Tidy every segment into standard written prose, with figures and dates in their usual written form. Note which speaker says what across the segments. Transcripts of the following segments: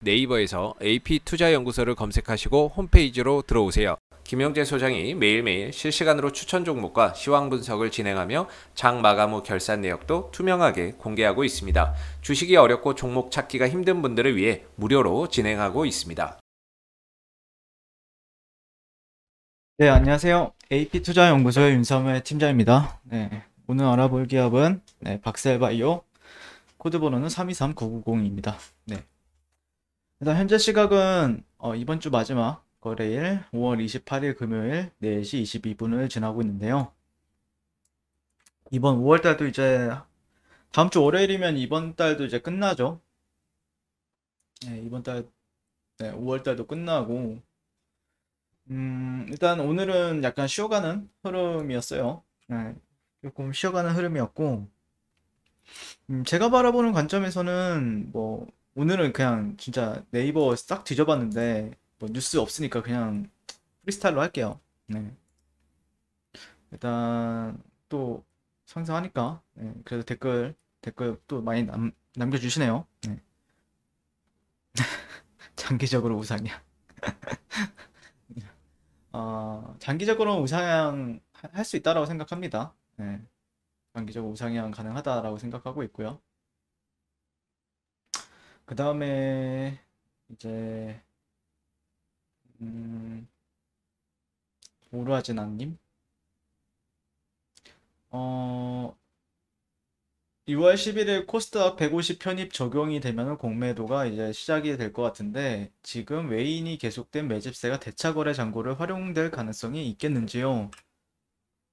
Speaker 1: 네이버에서 AP투자연구소를 검색하시고 홈페이지로 들어오세요. 김영재 소장이 매일매일 실시간으로 추천 종목과 시황 분석을 진행하며 장 마감 후 결산 내역도 투명하게 공개하고 있습니다. 주식이 어렵고 종목 찾기가 힘든 분들을 위해 무료로 진행하고 있습니다.
Speaker 2: 네, 안녕하세요. AP투자연구소의 윤사무의 팀장입니다. 네, 오늘 알아볼 기업은 박셀바이오, 코드 번호는 323990입니다. 네, 일단 현재 시각은 이번 주 마지막 거래일 5월 28일 금요일 4시 22분을 지나고 있는데요. 이번 5월 달도 이제 다음 주 월요일이면 이번 달도 이제 끝나죠. 네, 이번 달 5월 달도 끝나고 일단 오늘은 약간 쉬어가는 흐름이었어요. 네, 조금 쉬어가는 흐름이었고 제가 바라보는 관점에서는 뭐 오늘은 그냥 진짜 네이버 싹 뒤져봤는데 뭐 뉴스 없으니까 그냥 프리스타일로 할게요. 네. 일단 또 상승하니까 그래도 댓글 또 많이 남겨주시네요. 네. 장기적으로 우상향. 장기적으로 우상향 할 수 있다라고 생각합니다. 네. 장기적으로 우상향 가능하다라고 생각하고 있고요. 그 다음에 이제 음, 오르아진아님 6월 11일 코스닥 150 편입 적용이 되면 공매도가 이제 시작이 될 것 같은데 지금 외인이 계속된 매집세가 대차거래 잔고를 활용될 가능성이 있겠는지요?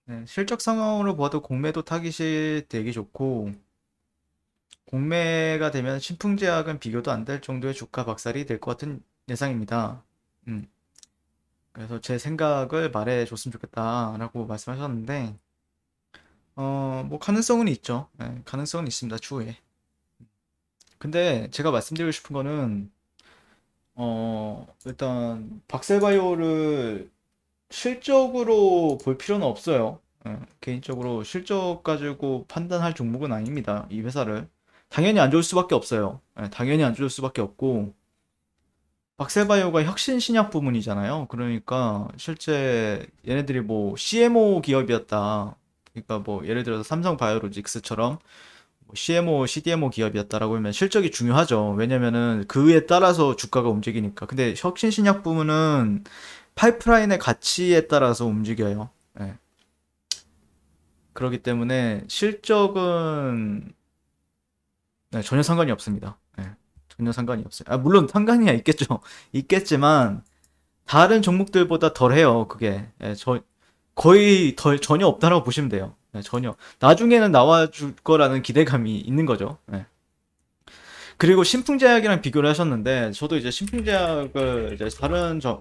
Speaker 2: 네, 실적 상황으로 봐도 공매도 타깃이 되기 좋고 공매가 되면 신풍제약은 비교도 안 될 정도의 주가 박살이 될 것 같은 예상입니다. 음, 그래서 제 생각을 말해 줬으면 좋겠다라고 말씀하셨는데 뭐 가능성은 있죠. 네, 가능성은 있습니다. 추후에. 근데 제가 말씀드리고 싶은 거는 일단 박셀바이오를 실적으로 볼 필요는 없어요. 개인적으로 실적 가지고 판단할 종목은 아닙니다. 이 회사를. 당연히 안 좋을 수밖에 없어요. 당연히 안 좋을 수밖에 없고 박셀바이오가 혁신 신약 부문이잖아요. 그러니까 실제 얘네들이 뭐 CMO 기업이었다. 그러니까 뭐 예를 들어서 삼성바이오로직스처럼 CMO, CDMO 기업이었다라고 하면 실적이 중요하죠. 왜냐면은 그에 따라서 주가가 움직이니까. 근데 혁신신약 부문은 파이프라인의 가치에 따라서 움직여요. 예. 그렇기 때문에 실적은 전혀 상관이 없습니다. 예. 전혀 상관이 없어요. 물론 상관이 있겠죠. 있겠지만 다른 종목들보다 덜해요. 그게 거의 전혀 없다라고 보시면 돼요. 전혀. 나중에는 나와줄 거라는 기대감이 있는 거죠. 그리고 신풍제약이랑 비교를 하셨는데 저도 이제 신풍제약을 이제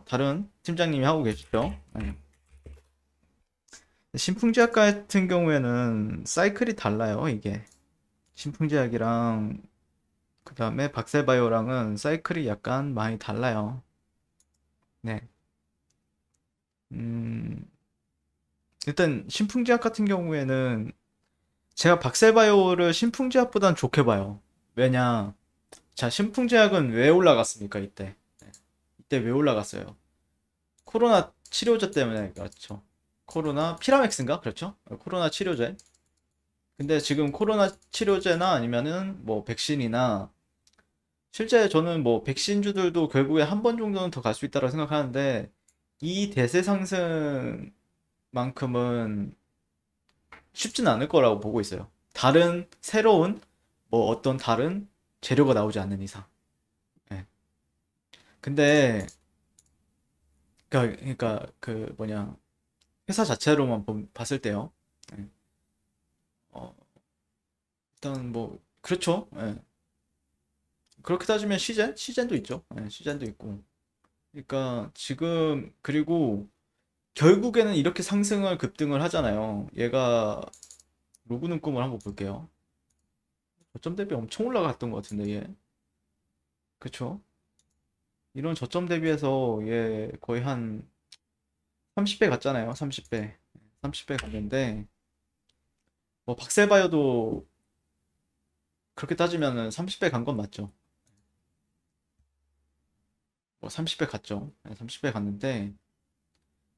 Speaker 2: 다른 팀장님이 하고 계시죠. 신풍제약 같은 경우에는 사이클이 달라요. 이게 신풍제약이랑 그 다음에 박셀바이오랑은 사이클이 약간 많이 달라요. 네. 음, 일단 신풍제약 같은 경우에는 제가 박셀바이오를 신풍제약보다는 좋게 봐요. 왜냐? 자, 신풍제약은 왜 올라갔습니까? 이때 왜 올라갔어요? 코로나 치료제 때문에 그렇죠. 코로나 피라맥스인가? 그렇죠? 코로나 치료제. 근데 지금 코로나 치료제나 아니면은 뭐 백신이나 실제 저는 뭐 백신주들도 결국에 한 번 정도는 더 갈 수 있다고 생각하는데 이 대세 상승만큼은 쉽진 않을 거라고 보고 있어요. 다른 새로운 뭐 어떤 다른 재료가 나오지 않는 이상. 예. 근데 그러니까 그 뭐냐 회사 자체로만 봤을 때요. 예. 어, 일단 뭐 그렇죠. 예. 그렇게 따지면 시젠도 있죠. 예, 시젠도 있고. 그러니까 지금 그리고 결국에는 이렇게 상승을 급등을 하잖아요. 얘가 로그는 꿈을 한번 볼게요. 저점 대비 엄청 올라갔던 것 같은데 얘. 그쵸? 이런 저점 대비해서 얘 거의 한 30배 갔잖아요. 30배. 30배 갔는데 뭐 박셀바이오도 그렇게 따지면은 30배 간 건 맞죠. 30배 갔죠. 30배 갔는데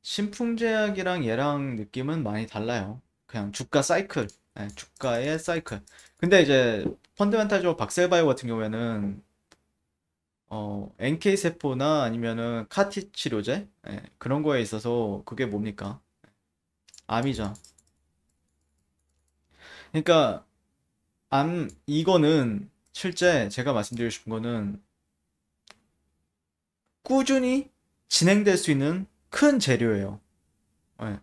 Speaker 2: 신풍제약이랑 얘랑 느낌은 많이 달라요. 그냥 주가 사이클, 주가의 사이클. 근데 이제 펀더멘탈적으로 박셀바이오 같은 경우에는 NK 세포나 아니면은 카티 치료제, 그런 거에 있어서 그게 뭡니까? 암이죠. 그러니까 이거는 실제 제가 말씀드리고 싶은 거는 꾸준히 진행될 수 있는 큰 재료예요.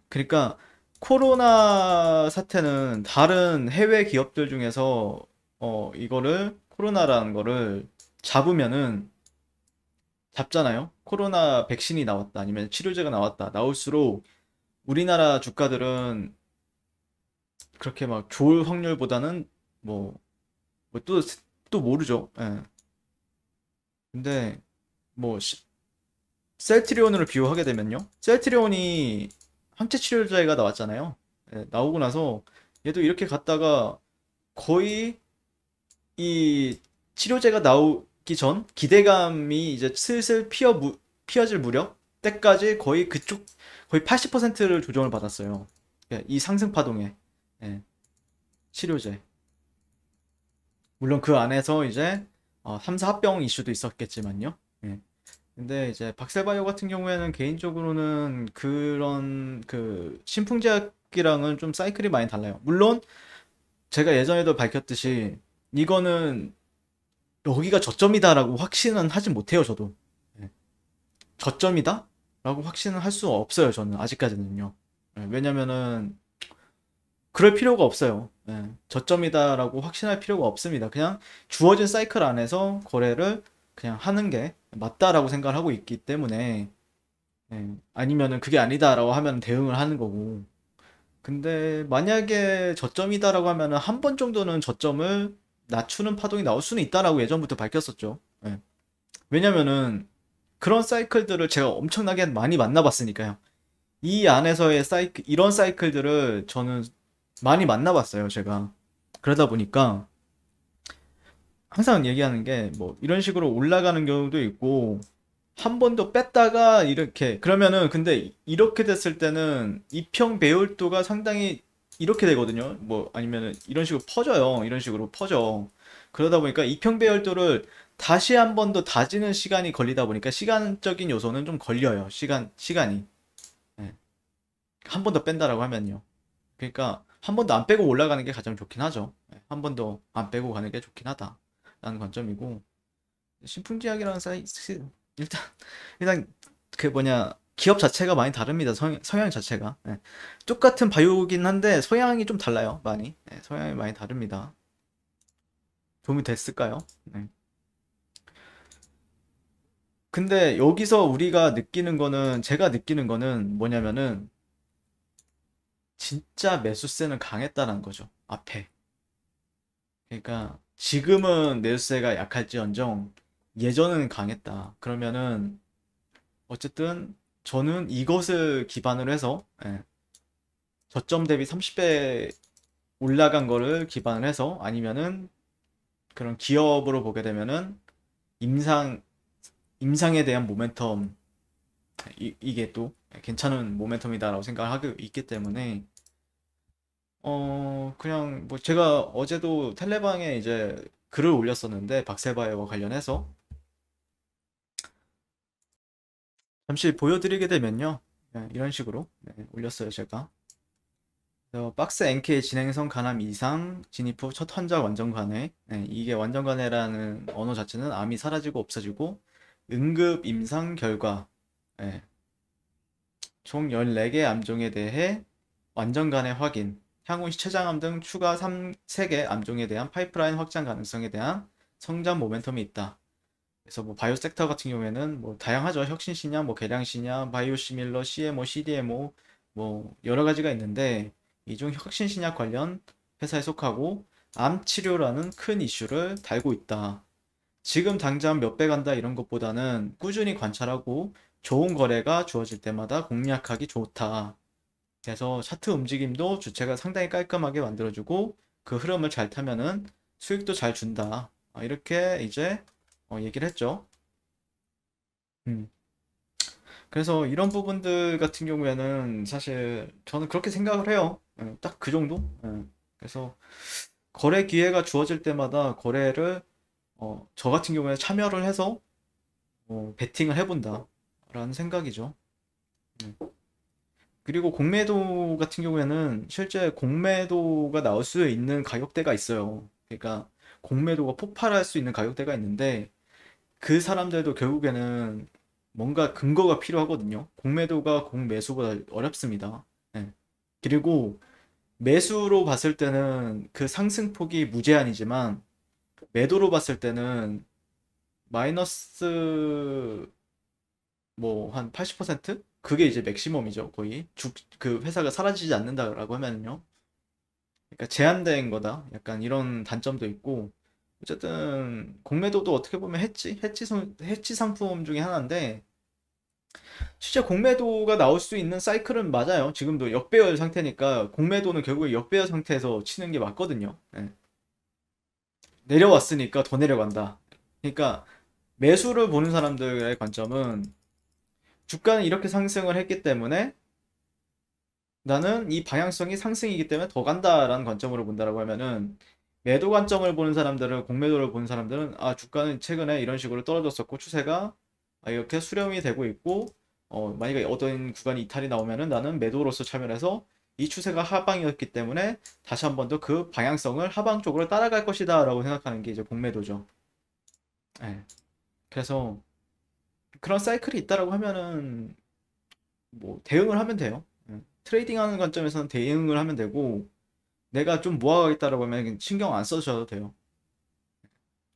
Speaker 2: 그러니까 코로나 사태는 다른 해외 기업들 중에서 이거를 코로나라는 거를 잡으면은 잡잖아요. 코로나 백신이 나왔다 아니면 치료제가 나왔다 나올수록 우리나라 주가들은 그렇게 막 좋을 확률보다는 뭐 또 모르죠. 예. 근데 뭐 셀트리온으로 비유하게 되면요. 셀트리온이 항체 치료제가 나왔잖아요. 나오고 나서 얘도 이렇게 갔다가 거의 이 치료제가 나오기 전 기대감이 이제 슬슬 피어질 무렵 때까지 거의 그쪽 거의 80%를 조정을 받았어요. 이 상승 파동에. 예, 치료제. 물론 그 안에서 이제 3사 합병 이슈도 있었겠지만요. 예. 근데 이제 박셀바이오 같은 경우에는 개인적으로는 그런 그 신풍제약이랑은 좀 사이클이 많이 달라요. 물론 제가 예전에도 밝혔듯이 이거는 여기가 저점이다라고 확신은 하진 못해요, 저도. 예. 저점이다? 라고 확신은 할 수 없어요, 저는 아직까지는요. 왜냐면은 그럴 필요가 없어요. 저점이다라고 확신할 필요가 없습니다. 그냥 주어진 사이클 안에서 거래를 그냥 하는 게 맞다라고 생각을 하고 있기 때문에 아니면은 그게 아니다라고 하면 대응을 하는 거고. 근데 만약에 저점이다라고 하면은 한 번 정도는 저점을 낮추는 파동이 나올 수는 있다라고 예전부터 밝혔었죠. 왜냐면은 그런 사이클들을 제가 엄청나게 많이 만나봤으니까요. 이 안에서의 사이클, 이런 사이클들을 저는 많이 만나봤어요, 제가. 그러다 보니까 항상 얘기하는 게 뭐 이런 식으로 올라가는 경우도 있고 한 번 더 뺐다가 이렇게 그러면은 근데 이렇게 됐을 때는 이평 배율도가 상당히 이렇게 되거든요. 뭐 아니면은 이런 식으로 퍼져요. 이런 식으로 퍼져. 그러다 보니까 이평 배율도를 다시 한 번 더 다지는 시간이 걸리다 보니까 시간적인 요소는 좀 걸려요. 시간이. 한 번 더 뺀다라고 하면요. 그러니까 한 번도 안 빼고 올라가는 게 가장 좋긴 하죠. 한 번도 안 빼고 가는 게 좋긴 하다라는 관점이고 신풍제약이라는 일단 일단 그 뭐냐 기업 자체가 많이 다릅니다. 성향 자체가 똑같은 바이오긴 한데 성향이 좀 달라요. 많이 성향이 많이 다릅니다. 도움이 됐을까요? 네. 근데 여기서 우리가 느끼는 거는 제가 느끼는 거는 뭐냐면은 진짜 매수세는 강했다는 거죠. 앞에. 그러니까 지금은 매수세가 약할지언정 예전은 강했다. 그러면은 어쨌든 저는 이것을 기반으로 해서 저점 대비 30배 올라간 거를 기반으로 해서 아니면은 그런 기업으로 보게 되면은 임상 임상에 대한 모멘텀 이게 또 괜찮은 모멘텀이다라고 생각을 하고 있기 때문에 그냥 뭐 제가 어제도 텔레방에 이제 글을 올렸었는데 박세바이와 관련해서 잠시 보여드리게 되면요. 이런 식으로 올렸어요, 제가. 박스 NK 진행성 간암 이상 진입 후 첫 환자 완전 관해. 이게 완전 관해라는 언어 자체는 암이 사라지고 없어지고 응급 임상 결과. 예, 총 14개 암종에 대해 완전 관해 확인. 향후 시췌장암 등 추가 3개 암종에 대한 파이프라인 확장 가능성에 대한 성장 모멘텀이 있다. 그래서 뭐 바이오 섹터 같은 경우에는 뭐 다양하죠. 혁신시냐, 뭐 계량시냐, 바이오시밀러, CMO, CDMO 뭐 여러 가지가 있는데 이 중 혁신신약 관련 회사에 속하고 암 치료라는 큰 이슈를 달고 있다. 지금 당장 몇 배 간다 이런 것보다는 꾸준히 관찰하고 좋은 거래가 주어질 때마다 공략하기 좋다. 그래서 차트 움직임도 주체가 상당히 깔끔하게 만들어주고 그 흐름을 잘 타면은 수익도 잘 준다. 이렇게 이제 얘기를 했죠. 음. 그래서 이런 부분들 같은 경우에는 사실 저는 그렇게 생각을 해요. 딱 그 정도? 그래서 거래 기회가 주어질 때마다 거래를 저 같은 경우에 참여를 해서 베팅을 해본다 라는 생각이죠. 음. 그리고 공매도 같은 경우에는 실제 공매도가 나올 수 있는 가격대가 있어요. 그러니까 공매도가 폭발할 수 있는 가격대가 있는데 그 사람들도 결국에는 뭔가 근거가 필요하거든요. 공매도가 공매수보다 어렵습니다. 네. 그리고 매수로 봤을 때는 그 상승폭이 무제한이지만 매도로 봤을 때는 마이너스 뭐 한 80%? 그게 이제 맥시멈이죠. 거의 그 회사가 사라지지 않는다라고 하면요. 그러니까 제한된 거다. 약간 이런 단점도 있고 어쨌든 공매도도 어떻게 보면 해치 상품 중에 하나인데 실제 공매도가 나올 수 있는 사이클은 맞아요. 지금도 역배열 상태니까 공매도는 결국에 역배열 상태에서 치는 게 맞거든요. 예. 내려왔으니까 더 내려간다. 그러니까 매수를 보는 사람들의 관점은 주가는 이렇게 상승을 했기 때문에 나는 이 방향성이 상승이기 때문에 더 간다라는 관점으로 본다라고 하면은 매도 관점을 보는 사람들은 공매도를 보는 사람들은 아 주가는 최근에 이런 식으로 떨어졌었고 추세가 이렇게 수렴이 되고 있고 만약에 어떤 구간이 이탈이 나오면은 나는 매도로서 참여를 해서 이 추세가 하방이었기 때문에 다시 한 번 더 그 방향성을 하방 쪽으로 따라갈 것이다 라고 생각하는 게 이제 공매도죠. 예. 그래서 그런 사이클이 있다라고 하면은 뭐 대응을 하면 돼요. 트레이딩하는 관점에서는 대응을 하면 되고 내가 좀 모아가겠다라고 하면 신경 안 써주셔도 돼요.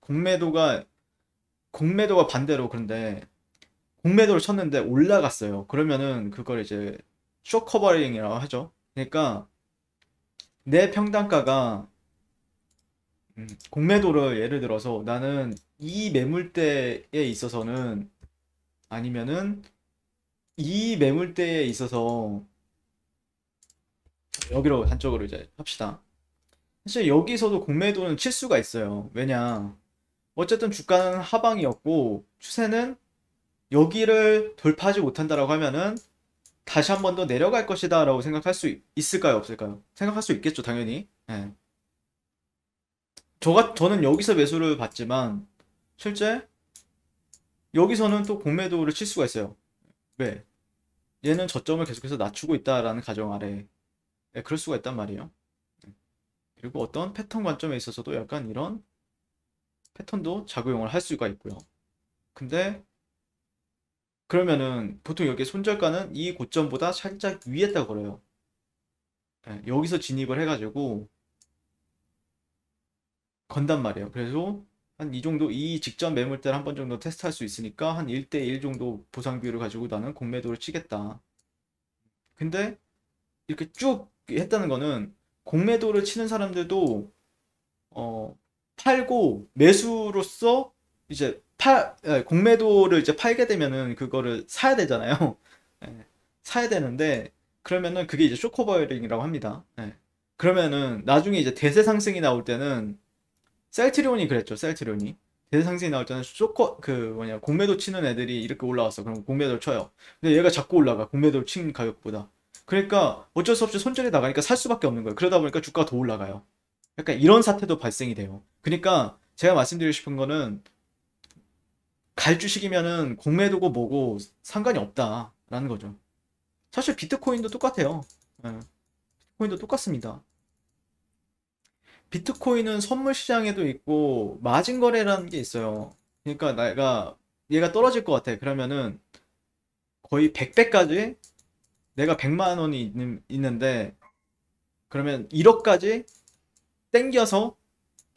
Speaker 2: 공매도가 공매도가 반대로 그런데 공매도를 쳤는데 올라갔어요. 그러면은 그걸 이제 쇼 커버링이라고 하죠. 그러니까 내 평단가가 공매도를 예를 들어서 나는 이 매물대에 있어서는 아니면은 이 매물대에 있어서 여기로 한쪽으로 이제 합시다. 사실 여기서도 공매도는 칠 수가 있어요. 왜냐? 어쨌든 주가는 하방이었고 추세는 여기를 돌파하지 못한다라고 하면은 다시 한 번 더 내려갈 것이다 라고 생각할 수 있을까요? 없을까요? 생각할 수 있겠죠, 당연히. 예. 저는 여기서 매수를 받지만 실제 여기서는 또 공매도를 칠 수가 있어요. 왜? 얘는 저점을 계속해서 낮추고 있다라는 가정 아래 그럴 수가 있단 말이에요. 그리고 어떤 패턴 관점에 있어서도 약간 이런 패턴도 작용을 할 수가 있고요. 근데 그러면은 보통 여기 손절가는 이 고점보다 살짝 위에다 걸어요. 여기서 진입을 해가지고 건단 말이에요. 그래서 한 이 정도 이 직전 매물대를 한 번 정도 테스트할 수 있으니까 한 1대1 정도 보상 비율을 가지고 나는 공매도를 치겠다. 근데 이렇게 쭉 했다는 거는 공매도를 치는 사람들도 팔고 매수로서 이제 공매도를 이제 팔게 되면은 그거를 사야 되잖아요. 예, 사야 되는데 그러면은 그게 이제 쇼커버링이라고 합니다. 예. 그러면은 나중에 이제 대세 상승이 나올 때는 셀트리온이 그랬죠. 셀트리온이 대세 상승이 나올 때는 그 뭐냐 공매도 치는 애들이 이렇게 올라왔어. 그럼 공매도를 쳐요. 근데 얘가 자꾸 올라가. 공매도를 친 가격보다. 그러니까 어쩔 수 없이 손절이 나가니까 살 수밖에 없는 거예요. 그러다 보니까 주가가 더 올라가요. 약간 이런 사태도 발생이 돼요. 그러니까 제가 말씀드리고 싶은 거는 갈 주식이면은 공매도고 뭐고 상관이 없다라는 거죠. 사실 비트코인도 똑같아요. 예, 비트코인도 똑같습니다. 비트코인은 선물 시장에도 있고 마진 거래라는 게 있어요. 그러니까 내가 얘가 떨어질 것 같아. 그러면은 거의 100배까지 내가 100만 원이 있는데 그러면 1억까지 땡겨서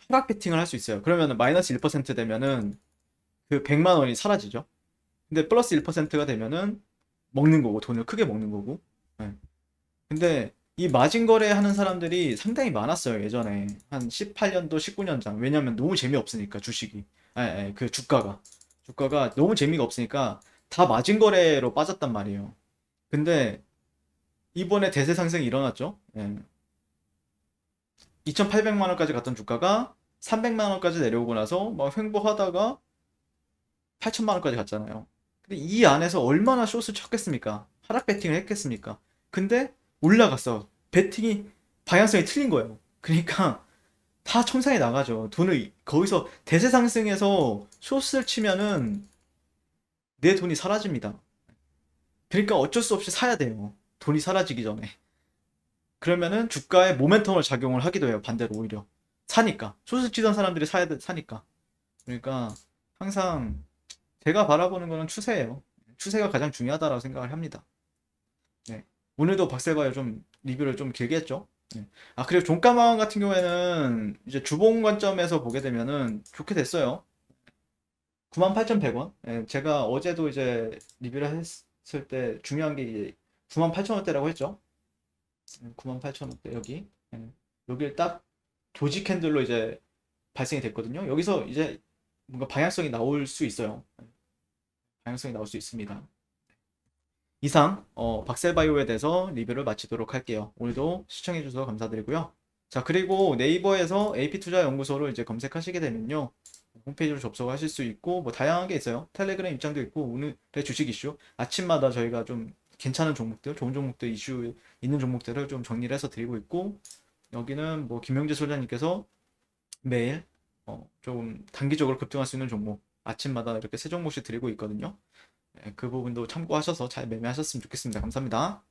Speaker 2: 하락 베팅을 할 수 있어요. 그러면은 마이너스 1% 되면은 그 100만 원이 사라지죠. 근데 플러스 1%가 되면은 먹는 거고 돈을 크게 먹는 거고. 예. 근데 이 마진 거래 하는 사람들이 상당히 많았어요. 예전에 한 18년도 19년 전. 왜냐면 너무 재미없으니까 주식이. 그 주가가 너무 재미가 없으니까 다 마진 거래로 빠졌단 말이에요. 근데 이번에 대세 상승이 일어났죠. 2,800만 원까지 갔던 주가가 300만 원까지 내려오고 나서 막 횡보하다가 8천만 원까지 갔잖아요. 근데 이 안에서 얼마나 숏을 쳤겠습니까? 하락 배팅을 했겠습니까? 근데 올라갔어. 배팅이 방향성이 틀린 거예요. 그러니까 다 청산이 나가죠. 돈을 거기서 대세 상승해서 숏을 치면은 내 돈이 사라집니다. 그러니까 어쩔 수 없이 사야 돼요. 돈이 사라지기 전에. 그러면은 주가에 모멘텀을 작용을 하기도 해요. 반대로 오히려. 사니까. 숏을 치던 사람들이 사니까. 그러니까 항상 제가 바라보는 거는 추세예요. 추세가 가장 중요하다고 생각을 합니다. 네. 오늘도 박셀바이오 좀 리뷰를 좀 길게 했죠. 네. 아, 그리고 종가망 같은 경우에는 이제 주봉 관점에서 보게 되면은 좋게 됐어요. 98,100원. 예, 제가 어제도 이제 리뷰를 했을 때 중요한 게 이제 98,000원대라고 했죠. 98,000원대 여기. 예, 여기를 딱 조지 캔들로 이제 발생이 됐거든요. 여기서 이제 뭔가 방향성이 나올 수 있어요. 예, 방향성이 나올 수 있습니다. 이상 박셀바이오에 대해서 리뷰를 마치도록 할게요. 오늘도 시청해주셔서 감사드리고요. 자, 그리고 네이버에서 AP투자연구소를 이제 검색하시게 되면요, 홈페이지로 접속하실 수 있고 뭐 다양한 게 있어요. 텔레그램 입장도 있고 오늘의 주식 이슈 아침마다 저희가 좀 괜찮은 종목들, 좋은 종목들, 이슈 있는 종목들을 좀 정리를 해서 드리고 있고, 여기는 뭐 김영재 소장님께서 매일 좀 단기적으로 급등할 수 있는 종목 아침마다 이렇게 세 종목씩 드리고 있거든요. 그 부분도 참고하셔서 잘 매매하셨으면 좋겠습니다. 감사합니다.